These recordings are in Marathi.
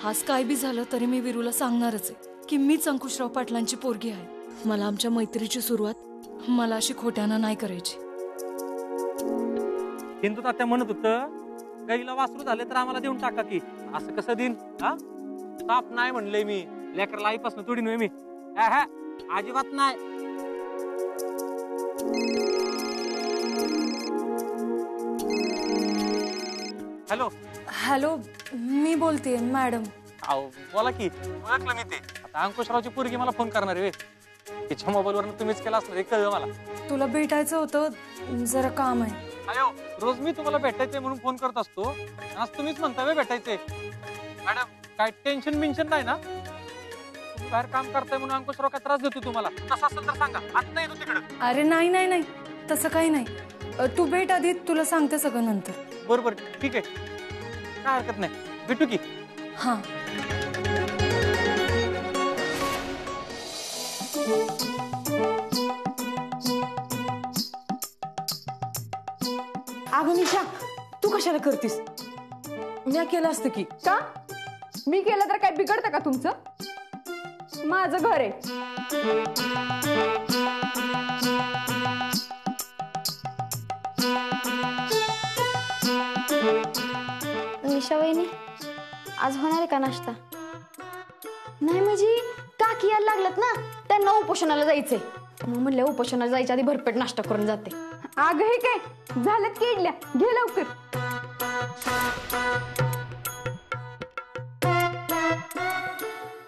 आज काय बी झालं तरी मी विरूला सांगणारच आहे की मीच अंकुशराव पाटलांची पोरगी आहे। मला आमच्या मैत्रीची सुरुवात मला अशी खोट्यानं नाही करायची। हिंदू तात्या म्हणत होतं गाईला वासरू झाले तर आम्हाला देऊन टाका की। असं कसं देईन? हा साप नाही म्हणलंय मी, लेकराला आईपासून तोडी नव्हे मी। अजिबात नाही। हॅलो हॅलो, मी बोलते मॅडम। अहो बोला की, ओळखलं मी ते। आता अंकुशरावची पोरगी मला फोन करणार आहे। तिच्या मोबाईलवरून तुम्हीच केला असणार हे कळलं मला। तुला भेटायचं होतं, जरा काम आहे। अयो रोज मी तुम्हाला भेटायचंय म्हणून फोन करत असतो, आज तुम्हीच म्हणता वे भेटायचंय। मॅडम काय टेन्शन बिन्शन नाही ना? तुम्ही बाहेर काम करताय म्हणून अंकुशराव काय त्रास देतो तुम्हाला? तसं असेल तर सांगा, आता येतो तिकडं। अरे नाही नाही नाही, तसं काही नाही। तू भेट आधी, तुला सांगते सगळं नंतर। बरोबर ठीक आहे, काय हरकत नाही, भेटू की। हां अगं निशा, तू कशाला करतीस? मी केलं असतं की। का? मी केलं तर काय बिघडतं का तुमचं? माझं घर आहे। निशा वहिनी, आज होणार आहे का नाश्ता? नाही म्हणजे काकी यायला लागलात ना, त्यांना उपोषणाला जायचंय। मग म्हणलं उपोषणाला जायच्या आधी भरपेट नाश्ता करून जाते। अगं हे काय झालं की इडल्या, घे लवकर।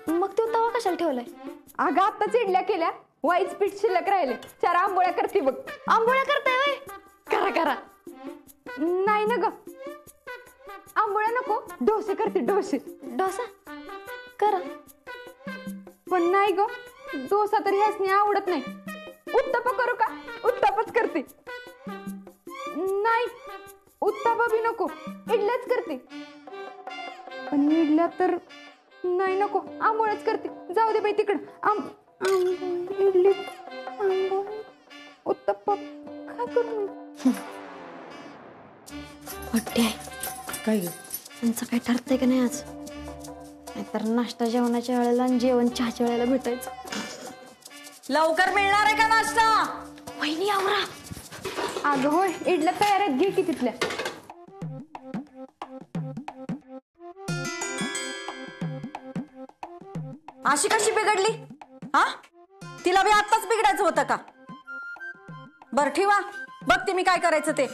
मग तू तवा कशाला ठेवलाय? अगं आत्ताच इडल्या केल्या, वाईच पीठ शिल्लक राहिले, 4 आंबोळ्या करते बघ। आंबोळ्या करताय वय? करा करा। नाही ना ग, आंबोळ्या नको, डोसे करते, डोसे। डोसा करा। पण नाही ग, डोसा तर ह्यासनी आवडत नाही। उत्तप्पा करू का? उत्तप्पाच करते। नाही, उत्तप्पा बी नको, इडल्याच करते। पण इडल्या तर नाही, नको, आंबोळ्याच करते। जाऊ दे बाई तिकडं। इडली, उत्तप्पा काय करू? वाटते काय ग? तुमचं काय ठरतंय का नाही आज? नाहीतर नाश्ता जेवणाच्या वेळेला आणि जेवण चहाच्या वेळेला भेटायचं। लवकर मिळणार आहे का नाश्ता? वहिनी आवरा। अगं होय, इडल्या तयार आहेत, घे की तिथल्या। अशी कशी बिघडली? हा, तिला बी आत्ताच बिघडायचं होतं का? बर ठेवा, बघते मी काय करायचं ते।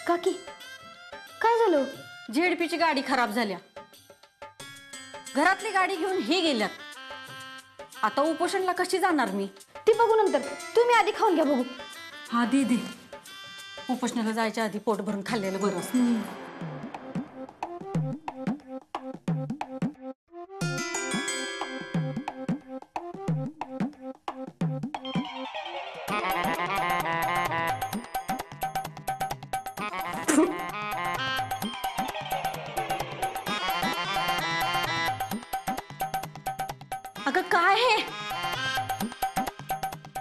काकी काय झालं? झेडपीची गाडी खराब झाल्या, घरातली गाडी घेऊन ही गेल्यात। आता उपोषणला कशी जाणार मी? ती बघू नंतर, तुम्ही आधी खाऊन घ्या बघू। हा दे दे, उपोषणाला जायच्या आधी पोट भरून खाल्लेलं बरं असतं। अगं काय हे?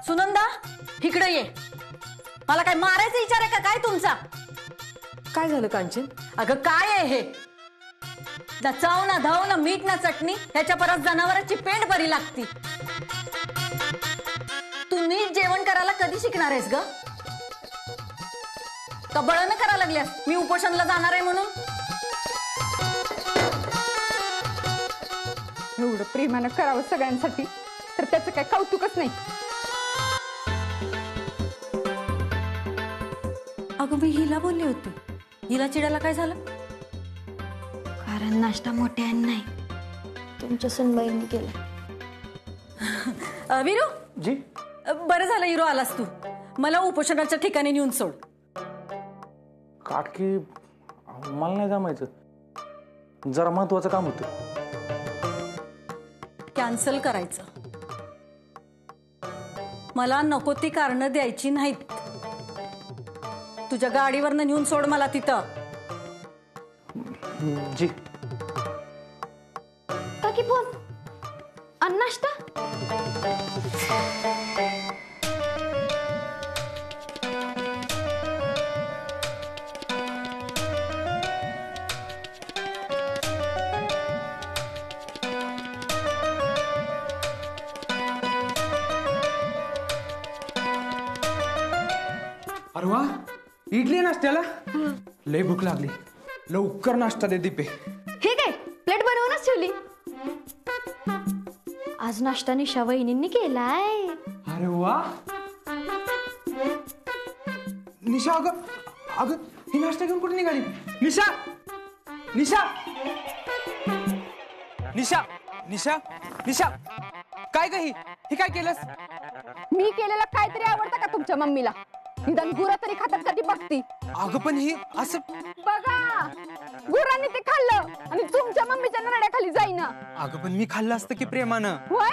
सुनंदा इकडे ये, मला काय मारायचा विचार आहे का काय तुमचा? काय झालं कांचन? अगं काय आहे हे? ना चव ना धाव ना मीठ ना चटणी, ह्याच्या परत जनावरांची पेंड बरी लागती। तू नीट जेवण करायला कधी शिकणार आहेस ग? का बळण करायला लागल्यास मी उपोषणला जाणार आहे म्हणून? एवढं प्रेमानं करावं सगळ्यांसाठी, तर त्याचं काय कौतुकच नाही। अगं मी हिला बोलले होते, हिला चिडायला काय झालं? कारण नाश्ता मोठ्याने नाही, तुमच्या सुनबाईंनी केला। विरू जी बरं झालं हिरो आलास तू, मला उपोषणाच्या ठिकाणी नेऊन सोड। काकी मला नाही जमायचं, जरा महत्वाचं काम होतं। कॅन्सल करायचं, मला नको ती कारणं द्यायची नाहीत। तुझ्या गाडीवरनं नेऊन सोड मला तिथं। जी काकी फोन, नाश्ता अरे वा, इडली नाश्त्याला लय भूक लागली, लवकर नाश्ता दे दीपे. हे काय प्लेट बनवूनच ठेवली. आज नाश्ता निशा वहिनींनी केलाय. अरे वा निशा, अगं अगं ही नाश्ता घेऊन कुठे निघाली? निशा निशा निशा निशा निशा, काय गं ही काय केलंस? मी केलेलं काहीतरी आवडतं का तुमच्या मम्मीला? निदान गुरं तरी खातात का ती बघती. अगं पण ही असं बघा, गुरांनी ते खाल्लं आणि तुमच्या मम्मीच्या नरड्याखाली जाईना. अगं पण मी खाल्लं असतं की प्रेमानं. होय,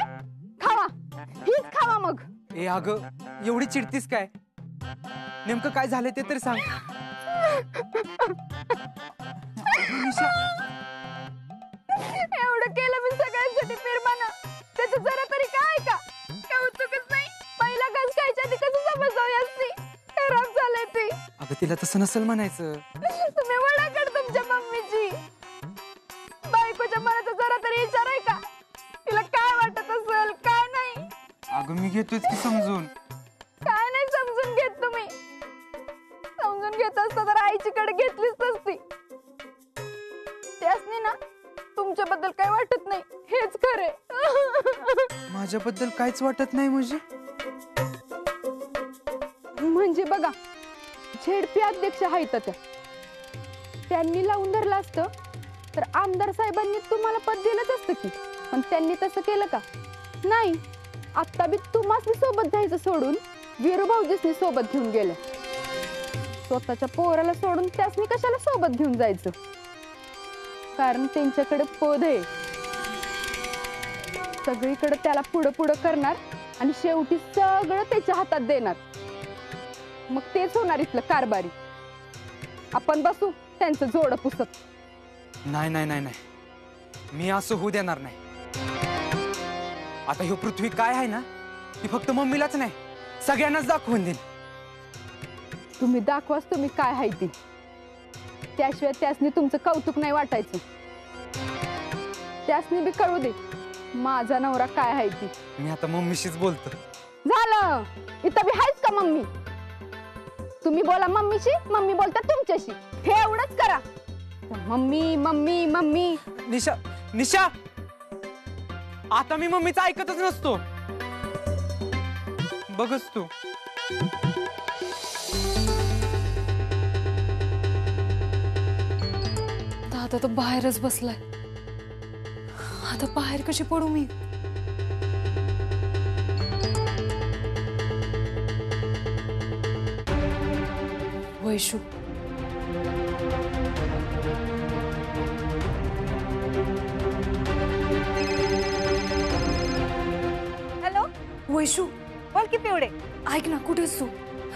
खावा, हीच खावा मग. ए अगं एवढी चिडतीस काय? नेमकं काय झालं ते तर सांग. निशा, एवढं केलं मी सगळ्यांसाठी प्रेमानं, त्याचं जरा तरी काय का कौतुकच नाही. पहिला घास खायच्या आधी कसं समजावी असती, खराब झालंय ती. अगं तिला तसं नसेल म्हणायचं. तुम्ही वडाकड तुमच्या मम्मीची. बायकोच्या मनाचा जरा तरी विचार आहे का? तिला काय वाटत असेल काय नाही? अगं मी घेतोच की समजून. काय नाही समजून घेत तुम्ही. समजून घेत असता तर आईची कडे घेतलीच नसती. त्यासनी ना तुमच्याबद्दल काय वाटत नाही, हेच खरे. माझ्याबद्दल काहीच वाटत नाही म्हणजे बघा, झेडपी अध्यक्ष आहेत त्या, त्यांनी लावून धरलं असतं तर आमदार साहेबांनी तुम्हाला पद दिलंच असतं की. पण त्यांनी तसं केलं का? नाही. आता बी तुम्हाला सोबत जायचं सोडून वीरू भाऊजीसनी सोबत घेऊन गेलं. स्वतःच्या पोराला सोडून त्यासनी कशाला सोबत घेऊन जायचं? कारण त्यांच्याकडे पद आहे. सगळीकडे त्याला पुढं पुढं करणार आणि शेवटी सगळं त्याच्या हातात देणार. मग तेच होणार इथलं कारभारी. आपण बसू त्यांचं जोड पुसत. नाही नाही नाही नाही, मी असं होऊ देणार नाही. आता ही पृथ्वी काय आहे ना, ती फक्त मम्मीलाच नाही सगळ्यांनाच दाखवून देईन. तुम्ही दाखवाच तुम्ही काय आहे ती. त्याशिवाय त्यासनी तुमचं कौतुक नाही वाटायचं. त्यासनी बी कळू दे माझा नवरा काय आहे ती. मी आता मम्मीशीच बोलतो. झालं, इथं बी आहेच का मम्मी? तुम्ही बोला मम्मीशी, मम्मी बोलता तुमच्याशी. हे एवढंच करा. Mummy mummy mummy. Nisha Nisha, आता मी मम्मीचं ऐकतच नसतो. बघच तू. दादा तर बाहेरच बसलाय. आता बाहेर कशी पडू मी? वैशू, हॅलो वैशू, बोल की पिवडे. ऐक ना, कुठेस तू?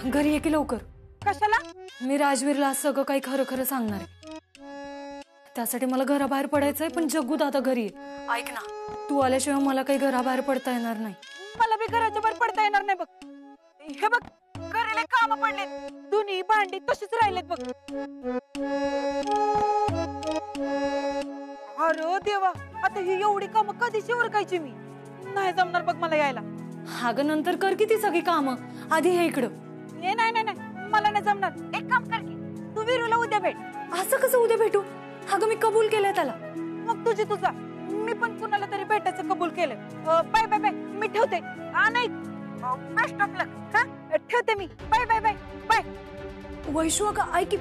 घरी ये की लवकर. कशाला? मी राजवीरला आज सगळं काही खरं खरं सांगणार आहे. त्यासाठी मला घराबाहेर पडायचंय, पण जग्गू दादा घरी आहे. ऐक ना, तू आल्याशिवाय मला काही घराबाहेर पडता येणार नाही. मला बी घराच्या बाहेर पडता येणार नाही बघ. हे बघ, घरीले काम पडले, दोन्ही भांडी तशीच राहिलेत बघ. अरे देवा, आता ही एवढी कामं कधीची उरकायची? मी नाही जमणार बघ मला यायला. अगं नंतर कर की ती सगळी कामं, आधी हे इकडं. नाही नाही नाही नाही, मला नाही जमणार. एक काम कर की, तू वीरूला उद्या भेट. असं कसं उद्या भेटू? अगं मी कबूल केलंय त्याला. मग तुझी तुझा, मी पण कुणाला तरी भेटायचं कबूल केलंय. बाय बाय बाय, मी ठेवते. नाही, बेस्ट ऑफ लक. हा, ठेवते मी. Bye bye bye bye. Vaishu अगं ऐक की.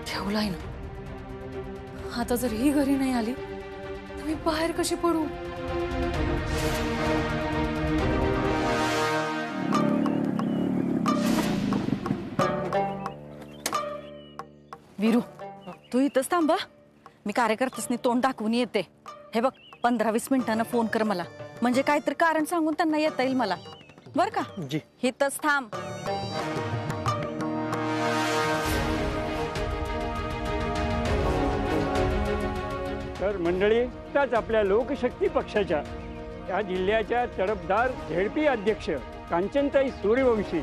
ठेवलाय ना. आता जर ही घरी नाही आली तर मी बाहेर कशी पडू? वीरू, तू इथंच थांबा. मी कार्यकर्त्यांनी तोंड दाखवून येते. हे बघ, 15-20 मिनिटांना फोन कर मला, म्हणजे काहीतरी कारण सांगून त्यांना येता येईल मला. बर का? जी. इथंच थांब. तर मंडळी, त्याच आपल्या लोकशक्ती पक्षाच्या या जिल्ह्याच्या तडफदार झेडपी अध्यक्ष कांचनताई सूर्यवंशी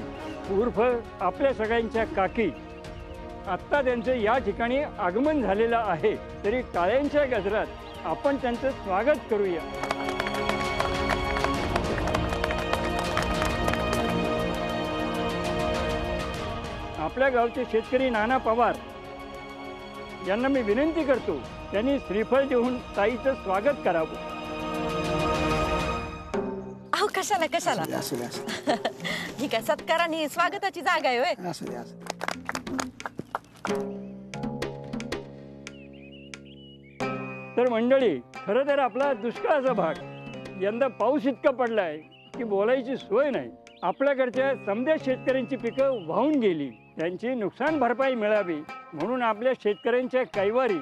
उर्फ आपल्या सगळ्यांच्या काकी, आत्ता त्यांचं या ठिकाणी आगमन झालेलं आहे. तरी टाळ्यांच्या गजरात आपण त्यांचं स्वागत करूया. आपल्या गावचे शेतकरी नाना पवार यांना मी विनंती करतो त्यांनी श्रीफळ देऊन ताईचं स्वागत करावं. अहो कशाला कशाला ही काय सत्काराने स्वागताची जागा आहे होय. तर मंडळी, खरं तर आपला दुष्काळाचा भाग यंदा पाऊस इतका पडलाय की बोलायची सोय नाही. आपल्याकडच्या समध्या शेतकऱ्यांची पिकं वाहून गेली. त्यांची नुकसान भरपाई मिळावी म्हणून आपल्या शेतकऱ्यांच्या कैवारी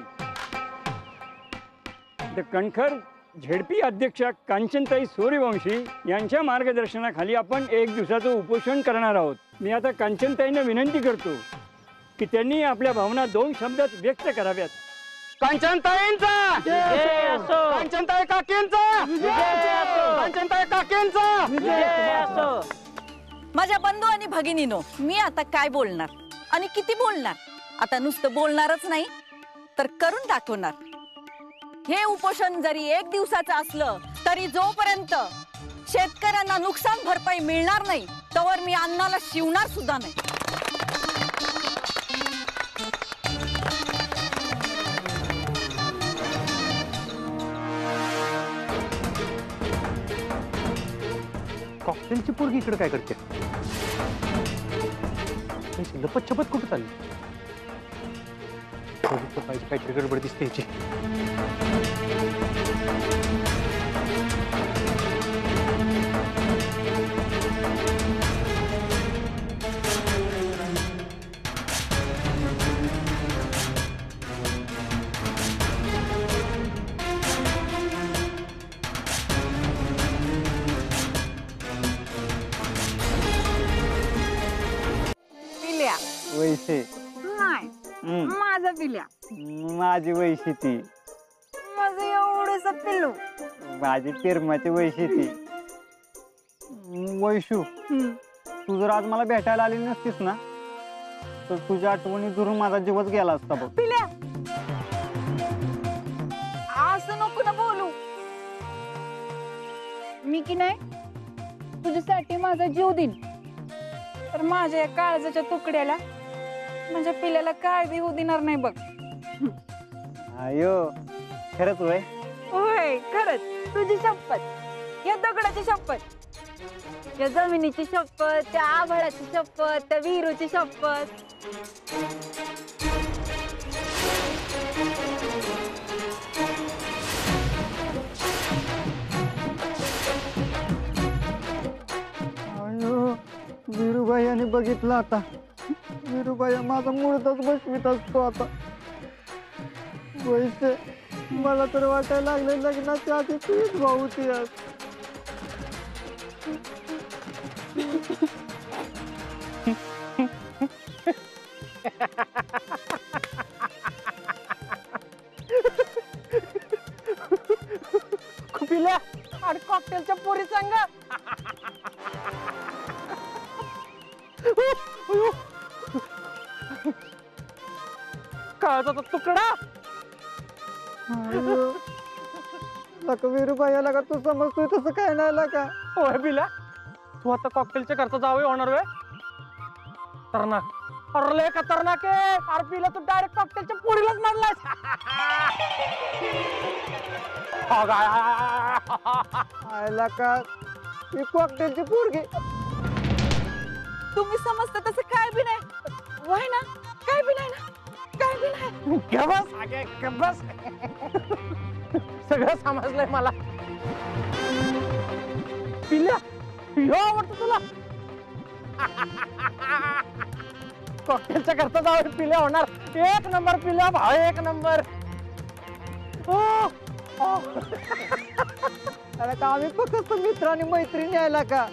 कणखर झेडपी अध्यक्षा कांचनताई सूर्यवंशी यांच्या मार्गदर्शनाखाली आपण 1 दिवसाचं उपोषण करणार आहोत. मी आता कांचनताईंना विनंती करतो की त्यांनी आपल्या भावना 2 शब्दात व्यक्त कराव्यात. कांचनताईंचा जय असो. कांचनताई काकींचा जय असो. कांचनताई काकींचा जय असो. माझ्या बंधू आणि भगिनीनो, मी आता काय बोलणार आणि किती बोलणार. आता नुसतं बोलणारच नाही तर करून दाखवणार. हे उपोषण जरी 1 दिवसाचं असलं तरी जोपर्यंत शेतकऱ्यांना नुकसान भरपाई मिळणार नाही तोवर मी अन्नाला शिवणार सुद्धा नाही. कॉकटेलची पोरगी इकडे काय करते? लपत कुठं चालली? काहीतरी गडबड दिसते याची. वैसे नाही माझा पिल्या, माझी वैशी ती, माझं एवढंच पिल्लू. माझी पिरमाची वैशी ती. वैशू, तू जर आज मला भेटायला आली नसतीस ना तर तुझ्या आठवणी दुरून माझा जीवच गेला असता बघ. पिल्या, असं नको ना बोलू. मी की नाही तुझ्यासाठी माझा जीव देईन, तर माझ्या काळजाच्या तुकड्याला म्हणजे पिल्याला काय बी होऊ देणार नाही बघ. अयो, खरंच वय? होय खरंच. तुझी शपथ, या दगडाची शपथ, या जमिनीची शपथ, त्या आभाळाची शपथ, त्या विहिरूची शपथ. अयो, वीरूबाई यांनी बघितलं आता. वीरूबाई माझा मुळतच बसवीत असतो आता. वैसे, मला तर वाटायला लागलं लग्नाच्या आधी तूच भाऊ ती आज. पिल्या आणि कॉकटेलच्या पोरी सांग. काळजाचा तुकडा. वीरूबाई याला का तू समजतोय तसं काय नाही लागा. होय पिल्या, तू आता कॉकटेलच्या घरचा जावई होणार वे. खतरनाक, अरे लय खतरनाक आहे. अरे पिल्या, तू डायरेक्ट कॉकटेलच्या पोरीलाच मारलास. आयला का ही कॉकटेलची पोरगी. तुम्ही समजता तसं काय बी नाही. वय ना, काय बी नाही ना, काय बी नाही. बस सगळं समजलंय मला. पिल्या, ह्यो आवडतो तुला. कॉकटेलच्या घरचा जावई पिल्या होणार. 1 नंबर पिल्या भाऊ, 1 नंबर. अरे का आम्ही फक्त मित्रांनी मैत्रिणी यायला का.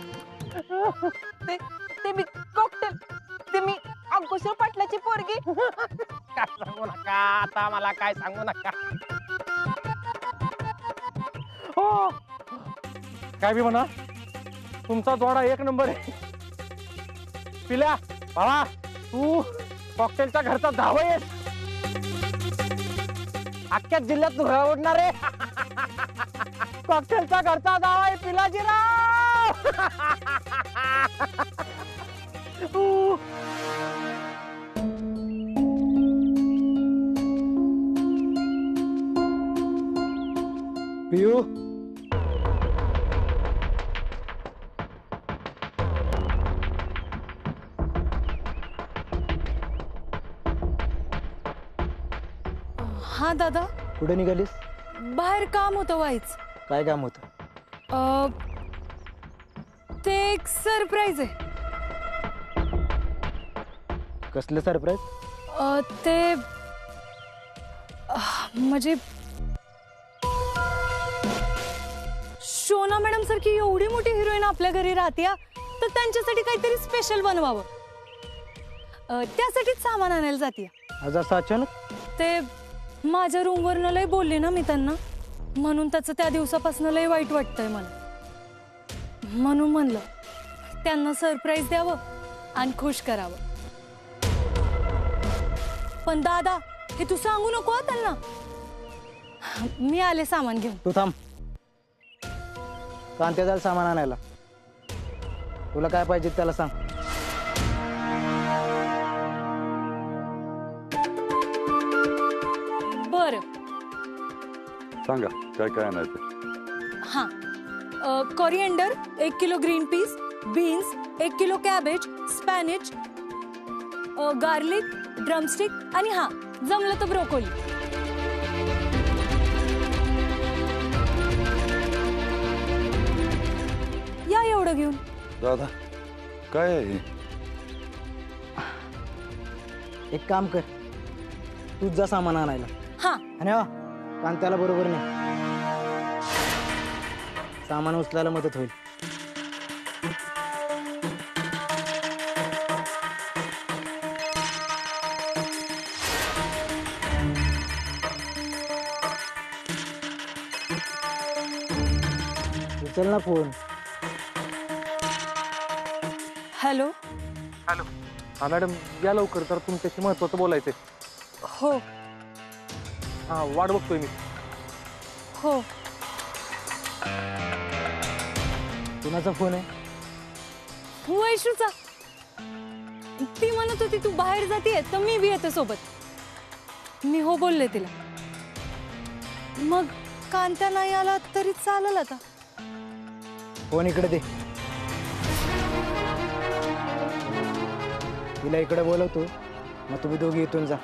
ते मी कॉकटेल, ते मी अंकुश पाटलाची पोरगी. काय सांगू नका आता, मला काय सांगू नका. हो, काय बी म्हणा, तुमचा जोडा 1 नंबर आहे. पिल्या भावा, तू कॉकटेलच्या घरचा जावई आहेस. अख्ख्या जिल्ह्यात तू ओढणार आहे. कॉकटेलचा घरचा जावई पिलाजीराव. हा दादा. कुठे निघालीस? बाहेर काम होतं वाईच. काय काम होतं? ते एक सरप्राईज आहे. कसलं सरप्राईज? ते म्हणजे शोना मॅडम सारखी एवढी मोठी हिरोईन आपल्या घरी राहते, तर त्यांच्यासाठी काहीतरी स्पेशल बनवावं. त्यासाठीच सामान आणायला जाते. आज असं अचानक? ते माझ्या रूमवरनं लय बोलले ना मी त्यांना, म्हणून त्याचं त्या दिवसापासून लय वाईट वाटतंय मला. म्हणून म्हणलं त्यांना सरप्राईज द्यावं आणि खुश करावं. पण दादा, हे तू सांगू नको हा त्यांना. मी आले सामान घेऊन. तू थांब. कांत्या जाल सामान आणायला. तुला काय पाहिजे त्याला सांग. बरं. सांगा काय काय आणायचं. हा, coriander 1 kilo, green peas, beans 1 kilo, cabbage, spinach, garlic, drumstick आणि हा जमलं तर ब्रोकोली. या एवढं घेऊन. दादा काय आहे हे? एक काम कर, तूच जा सामान आणायला. हा. आणि कांत्याला बरोबर नाही. सामान उचलायला मदत होईल. उचल ना फोन. हॅलो. हॅलो. हा मॅडम, या लवकर, तर तुमच्याशी महत्वाचं बोलायचंय. हो हा, वाट बघतोय मी. हो. कुणाचा फोन आहे? वैशूचा. ती म्हणत होती तू बाहेर जातीये तर मी बी येते सोबत. मी हो बोलले तिला. मग कांत्या नाही आला तरी चालेल आता. फोन इकडे दे. तिला इकडे बोलवतो, मग तुम्ही दोघी इथून जा.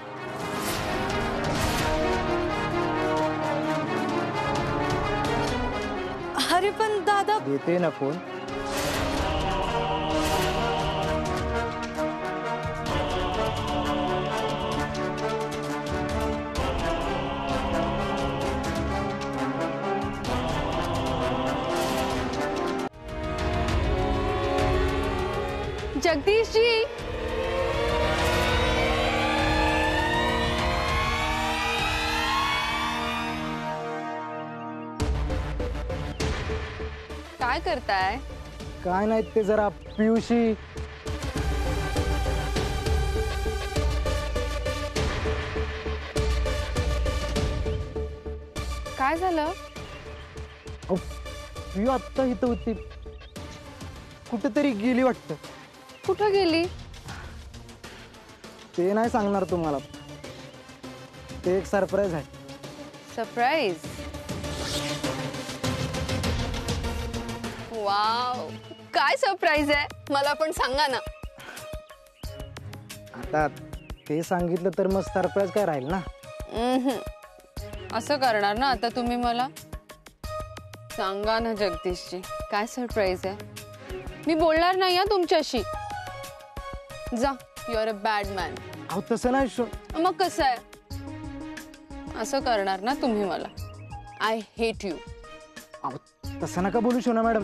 अरे पण दादा. देते ना फोन. जगदीश जी, काय करताय? काय नाही, ते जरा पियुशी. काय झालं? पियू आत्ता इथं होती, कुठेतरी गेली वाटतं. कुठं गेली? ते नाही सांगणार तुम्हाला. ते एक सरप्राईज आहे. सरप्राईज? वाव, काय सरप्राईज आहे? मला पण सांगा ना. आता ते सांगितलं तर मग सरप्राईज काय राहील ना. असं करणार ना आता तुम्ही मला? सांगा ना जगदीशजी, काय सरप्राईज आहे? मी बोलणार नाही या तुमच्याशी. जा, you are a bad man. अहो तसं नाही शो. मग कसं आहे? असं करणार ना तुम्ही मला? I hate you. अहो तसं नका बोलू शोना मॅडम.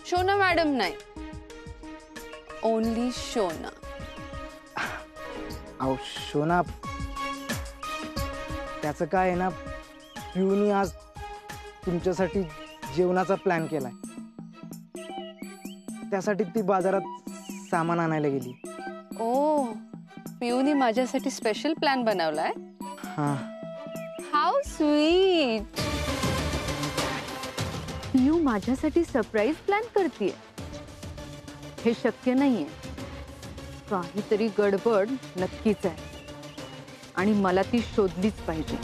शोना मॅडम नाही, ओनली शोना. अहो शोना, त्याचं काय आहे ना, पिऊनी आज तुमच्यासाठी जेवणाचा प्लॅन केलाय. त्यासाठी ती बाजारात सामान आणायला गेली. ओ, पिऊनी माझ्यासाठी स्पेशल प्लॅन बनवलाय? हा. How sweet. पियू माझ्यासाठी सरप्राईज प्लॅन करतेय. हे शक्य नाहीये. काहीतरी गडबड नक्कीच आहे आणि मला ती शोधलीच पाहिजे.